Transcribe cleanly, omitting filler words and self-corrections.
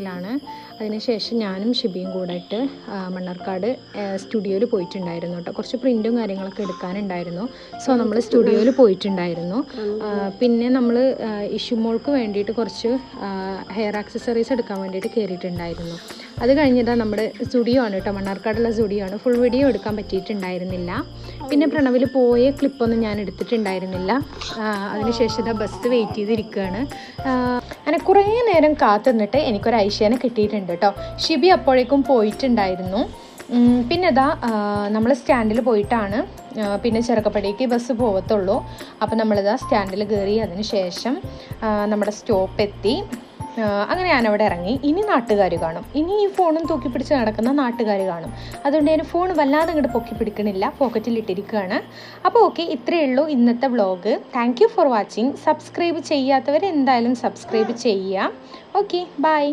സന്തോഷത്തിലാണ്. അതിനുശേഷം ഞാനും ഷിബിയും കൂടിയിട്ട് മണ്ണാർക്കാട് സ്റ്റുഡിയോയിൽ പോയിട്ടുണ്ടായിരുന്നു കേട്ടോ. കുറച്ച് പ്രിൻറ്റും കാര്യങ്ങളൊക്കെ എടുക്കാനുണ്ടായിരുന്നു. സോ നമ്മൾ സ്റ്റുഡിയോയിൽ പോയിട്ടുണ്ടായിരുന്നു. പിന്നെ നമ്മൾ ഇഷുമോൾക്ക് വേണ്ടിയിട്ട് കുറച്ച് ഹെയർ ആക്സസറീസ് എടുക്കാൻ വേണ്ടിയിട്ട് കയറിയിട്ടുണ്ടായിരുന്നു. അത് കഴിഞ്ഞിട്ട് നമ്മുടെ സ്റ്റുഡിയോ ആണ് കേട്ടോ, മണ്ണാർക്കാടുള്ള സ്റ്റുഡിയോ ആണ്. ഫുൾ വീഡിയോ എടുക്കാൻ പറ്റിയിട്ടുണ്ടായിരുന്നില്ല. പിന്നെ പ്രണവിൽ പോയ ക്ലിപ്പൊന്നും ഞാൻ എടുത്തിട്ടുണ്ടായിരുന്നില്ല. അതിനുശേഷം ബസ് വെയിറ്റ് ചെയ്തിരിക്കുകയാണ്. അങ്ങനെ കുറേ നേരം കാത്തുനിന്നിട്ട് എനിക്കൊരു ഐശ്വര്യനെ കിട്ടിയിട്ടുണ്ട് കേട്ടോ. ഷിബി അപ്പോഴേക്കും പോയിട്ടുണ്ടായിരുന്നു. പിന്നെ നമ്മൾ സ്റ്റാൻഡിൽ പോയിട്ടാണ് പിന്നെ ചെറുക്കപ്പടിക്ക് ബസ് പോകത്തുള്ളൂ. അപ്പോൾ നമ്മളിതാ സ്റ്റാൻഡിൽ കയറി. അതിന് ശേഷം നമ്മുടെ സ്റ്റോപ്പ് എത്തി. അങ്ങനെ ഞാനവിടെ ഇറങ്ങി. ഇനി നാട്ടുകാർ കാണും. ഇനി ഈ ഫോണും തൂക്കി പിടിച്ച് നടക്കുന്ന നാട്ടുകാർ കാണും. അതുകൊണ്ട് ഞാൻ ഫോൺ വല്ലാതെ അങ്ങോട്ട് പൊക്കി പിടിക്കണില്ല, പോക്കറ്റിലിട്ടിരിക്കുകയാണ്. അപ്പോൾ ഓക്കെ, ഇത്രയേ ഉള്ളൂ ഇന്നത്തെ vlog. Thank you for watching. Subscribe ചെയ്യാത്തവർ എന്തായാലും സബ്സ്ക്രൈബ് ചെയ്യുക. Okay, by.